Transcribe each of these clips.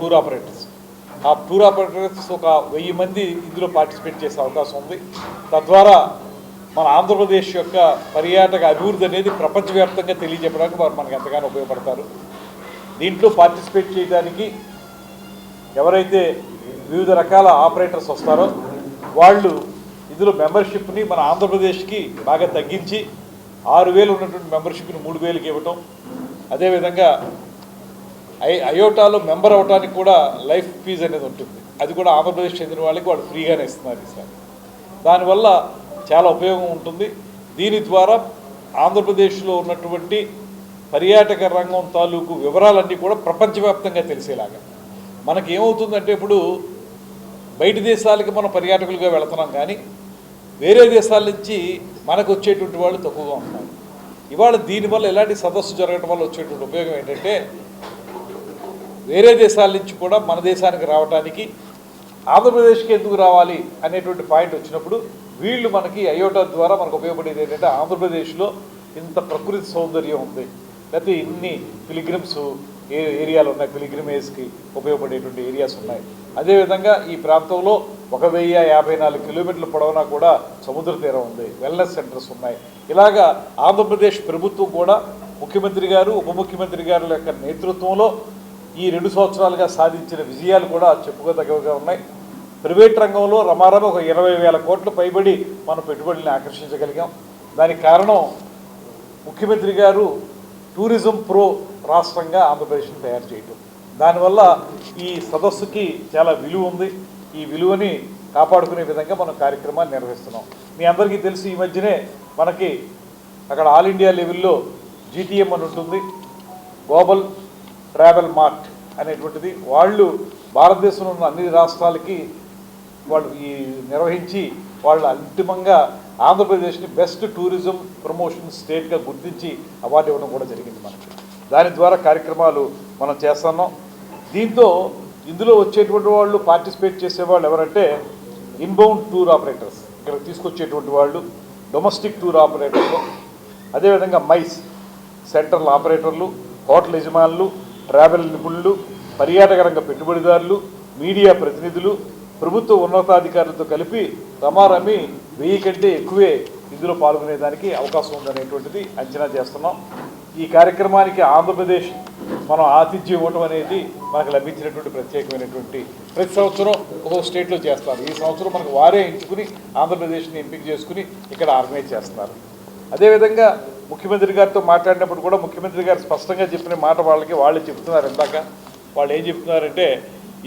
Tour operators. ఆ tour operators ఒక 1000 మంది ఇందులో పార్టిసిపేట్ చేసే అవకాశం ఉంది. తద్వారా మన ఆంధ్రప్రదేశ్ యొక్క పర్యాటక అభివృద్ధి అనేది ప్రపంచవ్యాప్తంగా తెలియజెప్పడానికి వారు మనకు ఎంతగానో ఉపయోగపడతారు. దీంట్లో పార్టిసిపేట్ చేయడానికి ఎవరైతే వివిధ రకాల ఆపరేటర్స్ వస్తారో వాళ్ళు ఇందులో మెంబర్షిప్ని మన ఆంధ్రప్రదేశ్కి బాగా తగ్గించి 6000 ఉన్నటువంటి మెంబర్షిప్ని 3000కి ఇవ్వటం, అదేవిధంగా అయోటాలో మెంబర్ అవడానికి కూడా లైఫ్ ఫీజు అనేది ఉంటుంది. అది కూడా ఆంధ్రప్రదేశ్ చెందిన వాళ్ళకి వాళ్ళు ఫ్రీగానే ఇస్తున్నారు ఈసారి. దానివల్ల చాలా ఉపయోగం ఉంటుంది. దీని ద్వారా ఆంధ్రప్రదేశ్లో ఉన్నటువంటి పర్యాటక రంగం తాలూకు వివరాలన్నీ కూడా ప్రపంచవ్యాప్తంగా తెలిసేలాగా. మనకి ఏమవుతుందంటే ఇప్పుడు బయట దేశాలకి మనం పర్యాటకులుగా వెళుతున్నాం, కానీ వేరే దేశాల నుంచి మనకు వచ్చేటువంటి వాళ్ళు తక్కువగా ఉన్నారు. ఇవాళ దీనివల్ల ఎలాంటి సదస్సు జరగడం వల్ల వచ్చేటువంటి ఉపయోగం ఏంటంటే వేరే దేశాల నుంచి కూడా మన దేశానికి రావడానికి ఆంధ్రప్రదేశ్కి ఎందుకు రావాలి అనేటువంటి పాయింట్ వచ్చినప్పుడు వీళ్ళు మనకి అయోటా ద్వారా మనకు ఉపయోగపడేది ఏంటంటే ఆంధ్రప్రదేశ్లో ఇంత ప్రకృతి సౌందర్యం ఉంది, లేకపోతే ఇన్ని పిలిగ్రిమ్స్ ఏరియాలు ఉన్నాయి, పిలిగ్రిమేజ్కి ఉపయోగపడేటువంటి ఏరియాస్ ఉన్నాయి. అదేవిధంగా ఈ ప్రాంతంలో 1054 కిలోమీటర్ల పొడవునా కూడా సముద్ర తీరం ఉంది, వెల్నెస్ సెంటర్స్ ఉన్నాయి. ఇలాగా ఆంధ్రప్రదేశ్ ప్రభుత్వం కూడా ముఖ్యమంత్రి గారు ఉప ముఖ్యమంత్రి గారి యొక్క నేతృత్వంలో ఈ 2 సంవత్సరాలుగా సాధించిన విజయాలు కూడా చెప్పుకోదగ్గగా ఉన్నాయి. ప్రైవేట్ రంగంలో రమారమ ఒక 20,000 కోట్ల పైబడి మనం పెట్టుబడుల్ని ఆకర్షించగలిగాం. దానికి కారణం ముఖ్యమంత్రి గారు టూరిజం ప్రో రాష్ట్రంగా ఆంధ్రప్రదేశ్ని తయారు చేయటం. దానివల్ల ఈ సదస్సుకి చాలా విలువ ఉంది. ఈ విలువని కాపాడుకునే విధంగా మనం కార్యక్రమాన్ని నిర్వహిస్తున్నాం. మీ అందరికీ తెలిసి ఈ మధ్యనే మనకి అక్కడ ఆల్ ఇండియా లెవెల్లో GTM అని ఉంటుంది, గ్లోబల్ ట్రావెల్ మార్ట్ అనేటువంటిది. వాళ్ళు భారతదేశంలో ఉన్న అన్ని రాష్ట్రాలకి వాళ్ళు ఈ నిర్వహించి వాళ్ళు అంతిమంగా ఆంధ్రప్రదేశ్ని బెస్ట్ టూరిజం ప్రమోషన్ స్టేట్గా గుర్తించి అవార్డు ఇవ్వడం కూడా జరిగింది మనకి. దాని ద్వారా కార్యక్రమాలు మనం చేస్తున్నాం. దీంతో ఇందులో వచ్చేటువంటి వాళ్ళు పార్టిసిపేట్ చేసేవాళ్ళు ఎవరంటే ఇన్బౌండ్ టూర్ ఆపరేటర్స్, ఇక్కడ తీసుకొచ్చేటువంటి వాళ్ళు, డొమెస్టిక్ టూర్ ఆపరేటర్లు, అదేవిధంగా మైస్ సెంట్రల్ ఆపరేటర్లు, హోటల్ యజమానులు, ట్రావెల్ నిపుణులు, పర్యాటక రంగ పెట్టుబడిదారులు, మీడియా ప్రతినిధులు, ప్రభుత్వ ఉన్నతాధికారులతో కలిపి రమారమి 1000 కంటే ఎక్కువే ఇందులో పాల్గొనేదానికి అవకాశం ఉందనేటువంటిది అంచనా చేస్తున్నాం. ఈ కార్యక్రమానికి ఆంధ్రప్రదేశ్ మనం ఆతిథ్యం ఇవ్వడం అనేది మనకు లభించినటువంటి ప్రత్యేకమైనటువంటి, ప్రతి సంవత్సరం ఒక్కొక్క స్టేట్లో చేస్తారు. ఈ సంవత్సరం మనకు వారే ఎంచుకుని ఆంధ్రప్రదేశ్ని ఎంపిక చేసుకుని ఇక్కడ ఆర్గనైజ్ చేస్తున్నారు. అదేవిధంగా ముఖ్యమంత్రి గారితో మాట్లాడినప్పుడు కూడా ముఖ్యమంత్రి గారు స్పష్టంగా చెప్పిన మాట వాళ్ళు చెప్తున్నారు. ఇందాక వాళ్ళు ఏం చెప్తున్నారంటే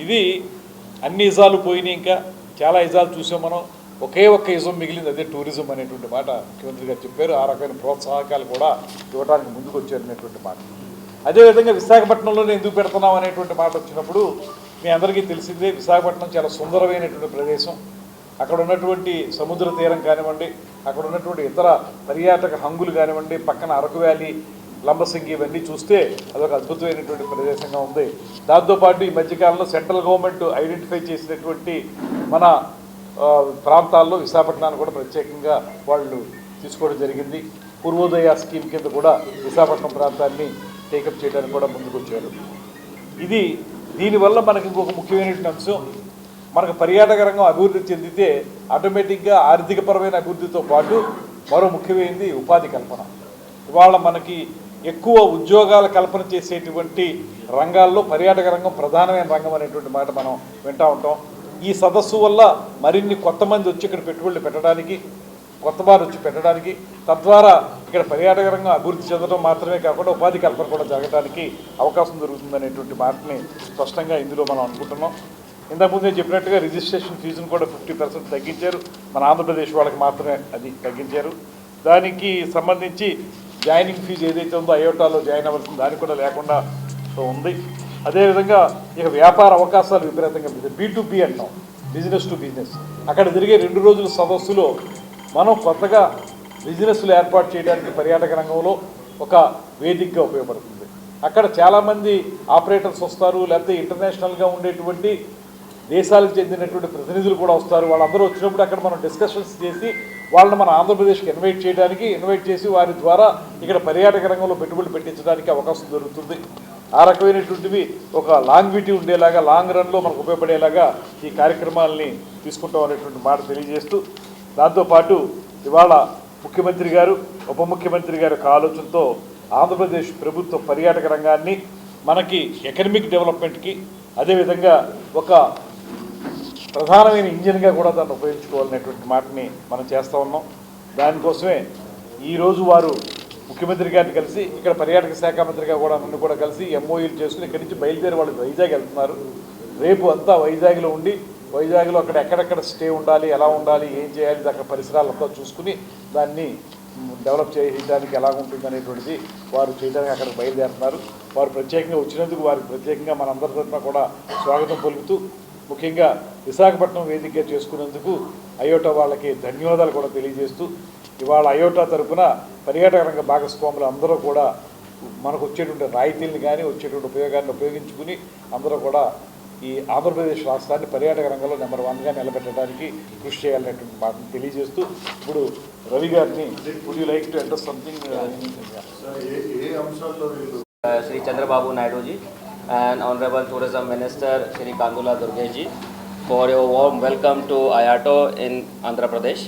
ఇది అన్ని ఇజాలు పోయినాయి, ఇంకా చాలా ఇజాలు చూసాం మనం, ఒకే ఒక్క ఇజం మిగిలింది, అదే టూరిజం అనేటువంటి మాట ముఖ్యమంత్రి గారు చెప్పారు. ఆ రకమైన ప్రోత్సాహకాలు కూడా ఇవ్వడానికి ముందుకు వచ్చారు అనేటువంటి మాట. అదేవిధంగా విశాఖపట్నంలోనే ఎందుకు పెడుతున్నాం అనేటువంటి మాట వచ్చినప్పుడు మీ అందరికీ తెలిసిందే, విశాఖపట్నం చాలా సుందరమైనటువంటి ప్రదేశం. అక్కడ ఉన్నటువంటి సముద్ర తీరం కానివ్వండి, అక్కడ ఉన్నటువంటి ఇతర పర్యాటక హంగులు కానివ్వండి, పక్కన అరకు వ్యాలీ, లంబసింగి ఇవన్నీ చూస్తే అదొక అద్భుతమైనటువంటి ప్రదేశంగా ఉంది. దాంతోపాటు ఈ మధ్యకాలంలో సెంట్రల్ గవర్నమెంట్ ఐడెంటిఫై చేసినటువంటి మన ప్రాంతాల్లో విశాఖపట్నాన్ని కూడా ప్రత్యేకంగా వాళ్ళు తీసుకోవడం జరిగింది. పూర్వోదయ స్కీమ్ కింద కూడా విశాఖపట్నం ప్రాంతాన్ని టేకప్ చేయడానికి కూడా ముందుకు వచ్చారు. దీనివల్ల మనకి ఇంకొక ముఖ్యమైనటువంటి అంశం, మనకు పర్యాటక రంగం అభివృద్ధి చెందితే ఆటోమేటిక్గా ఆర్థికపరమైన అభివృద్ధితో పాటు మరో ముఖ్యమైనది ఉపాధి కల్పన. ఇవాళ మనకి ఎక్కువ ఉద్యోగాల కల్పన చేసేటువంటి రంగాల్లో పర్యాటక రంగం ప్రధానమైన రంగం అనేటువంటి మాట మనం వింటూ ఉంటాం. ఈ సదస్సు వల్ల మరిన్ని కొత్త మంది వచ్చి ఇక్కడ పెట్టుబడులు పెట్టడానికి, కొత్త వారు వచ్చి పెట్టడానికి, తద్వారా ఇక్కడ పర్యాటక రంగం అభివృద్ధి చెందడం మాత్రమే కాకుండా ఉపాధి కల్పన కూడా జరగడానికి అవకాశం దొరుకుతుందనేటువంటి మాటని స్పష్టంగా ఇందులో మనం అనుకుంటున్నాం. ఇంతకుముందే చెప్పినట్టుగా రిజిస్ట్రేషన్ ఫీజును కూడా 50% తగ్గించారు. మన ఆంధ్రప్రదేశ్ వాళ్ళకి మాత్రమే అది తగ్గించారు. దానికి సంబంధించి జాయినింగ్ ఫీజు ఏదైతే ఉందో అయోటాలో జాయిన్ అవ్వాల్సిన దానికి కూడా లేకుండా ఉంది. అదేవిధంగా ఇక వ్యాపార అవకాశాలు విపరీతంగా B2B అంటాం, బిజినెస్ టు బిజినెస్. అక్కడ జరిగే 2 రోజుల సదస్సులో మనం కొత్తగా బిజినెస్లు ఏర్పాటు చేయడానికి పర్యాటక రంగంలో ఒక వేదికగా ఉపయోగపడుతుంది. అక్కడ చాలామంది ఆపరేటర్స్ వస్తారు, లేకపోతే ఇంటర్నేషనల్గా ఉండేటువంటి దేశాలకు చెందినటువంటి ప్రతినిధులు కూడా వస్తారు. వాళ్ళందరూ వచ్చినప్పుడు అక్కడ మనం డిస్కషన్స్ చేసి వాళ్ళని మన ఆంధ్రప్రదేశ్కి ఇన్వైట్ చేసి వారి ద్వారా ఇక్కడ పర్యాటక రంగంలో పెట్టుబడులు పెట్టించడానికి అవకాశం దొరుకుతుంది. ఆ రకమైనటువంటివి ఒక లాంగ్విటీ ఉండేలాగా, లాంగ్ రన్లో మనకు ఉపయోగపడేలాగా ఈ కార్యక్రమాలని తీసుకుంటాం అనేటువంటి మాట తెలియజేస్తూ, దాంతోపాటు ఇవాళ ముఖ్యమంత్రి గారు, ఉప ముఖ్యమంత్రి గారి యొక్క ఆలోచనతో ఆంధ్రప్రదేశ్ ప్రభుత్వ పర్యాటక రంగాన్ని మనకి ఎకనమిక్ డెవలప్మెంట్కి, అదేవిధంగా ఒక ప్రధానమైన ఇంజిన్గా కూడా దాన్ని ఉపయోగించుకోవాలనేటువంటి మాటని మనం చేస్తూ ఉన్నాం. దానికోసమే ఈరోజు వారు ముఖ్యమంత్రి గారిని కలిసి, ఇక్కడ పర్యాటక శాఖ మంత్రిగా కూడా నన్ను కూడా కలిసి ఎంఓయూలు చేసుకుని ఇక్కడి నుంచి బయలుదేరి వాళ్ళు వైజాగ్ వెళ్తున్నారు. రేపు అంతా వైజాగ్లో ఉండి, వైజాగ్లో అక్కడ ఎక్కడెక్కడ స్టే ఉండాలి, ఎలా ఉండాలి, ఏం చేయాలి, అక్కడ పరిసరాలంతా చూసుకుని దాన్ని డెవలప్ చేయడానికి ఎలా ఉంటుంది అనేటువంటిది వారు చేయడానికి అక్కడికి బయలుదేరుతున్నారు. వారు ప్రత్యేకంగా వచ్చినందుకు వారికి ప్రత్యేకంగా మనందరి తరఫున కూడా స్వాగతం పలుకుతూ, ముఖ్యంగా విశాఖపట్నం వేదికగా చేసుకున్నందుకు అయోటా వాళ్ళకి ధన్యవాదాలు కూడా తెలియజేస్తూ, ఇవాళ అయోటా తరఫున పర్యాటక రంగ భాగస్వాములు అందరూ కూడా మనకు వచ్చేటువంటి రాయితీలను కానీ వచ్చేటువంటి ఉపయోగాన్ని ఉపయోగించుకుని అందరూ కూడా ఈ ఆంధ్రప్రదేశ్ రాష్ట్రాన్ని పర్యాటక రంగంలో నెంబర్ 1గా నిలబెట్టడానికి కృషి చేయాలనేటువంటి మాటను తెలియజేస్తూ, ఇప్పుడు రవి గారిని would you like to enter something? Shri Chandrababu Naidu ji and Honorable Tourism Minister Shri Kandula Durgesh ji for your warm welcome to IATO in Andhra Pradesh.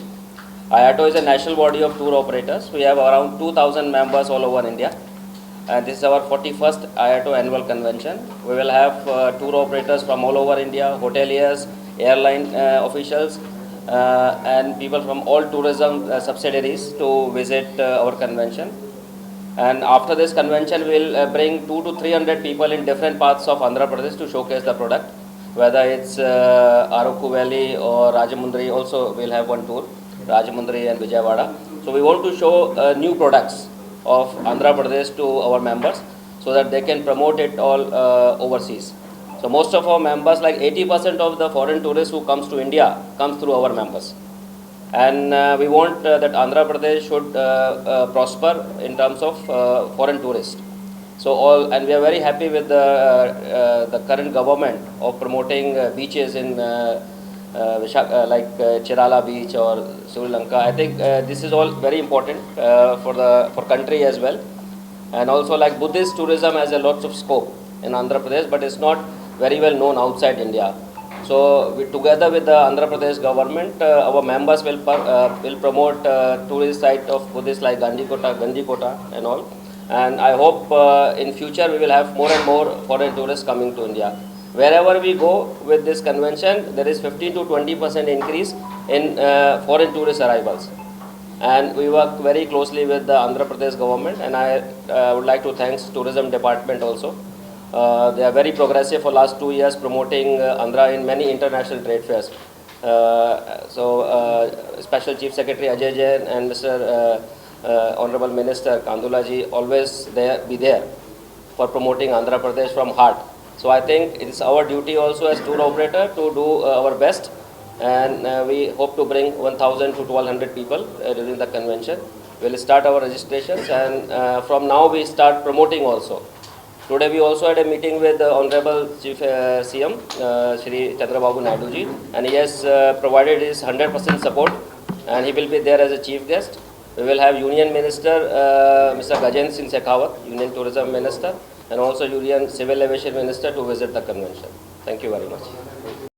IATO is a national body of tour operators. We have around 2,000 members all over India. And this is our 41st IATO annual convention. We will have tour operators from all over India, hoteliers, airline officials, and people from all tourism subsidiaries to visit our convention. And after this convention, we will bring 200 to 300 people in different parts of Andhra Pradesh to showcase the product. Whether it's Araku Valley or Rajamundry, also we'll have one tour, Rajamundry and Vijayawada. So we want to show new products of Andhra Pradesh to our members so that they can promote it all overseas. So most of our members, like 80% of the foreign tourists who comes to India, comes through our members. And we want that Andhra Pradesh should prosper in terms of foreign tourists. So and we are very happy with the current government of promoting beaches in like Chirala Beach or Sri Lanka. I think this is all very important for country as well. And also like Buddhist tourism has a lots of scope in Andhra Pradesh, but it's not very well known outside India. So we, together with the Andhra Pradesh government, our members will promote tourist site of Buddhist like Gandikota and all. And I hope in future we will have more and more foreign tourists coming to India. Wherever we go with this convention, there is 15 to 20% increase in foreign tourist arrivals. And we work very closely with the Andhra Pradesh government, and I would like to thank tourism department also. They are very progressive for last 2 years promoting Andhra in many international trade fairs. Special Chief Secretary Ajay Jain and Mr. Honorable Minister Kandula ji always be there for promoting Andhra Pradesh from heart. So I think it is our duty also as tour operator to do our best, and we hope to bring 1,000 to 1,200 people during the convention. We will start our registrations, and from now we start promoting also. Today we also had a meeting with the Honorable Chief CM Shri Chandrababu Naidu ji, and he has provided his 100% support, and he will be there as a chief guest. We will have Union Minister Mr. Gajendra Singh Shekhawat, Union Tourism Minister, and also Union Civil Aviation Minister to visit the convention. Thank you very much.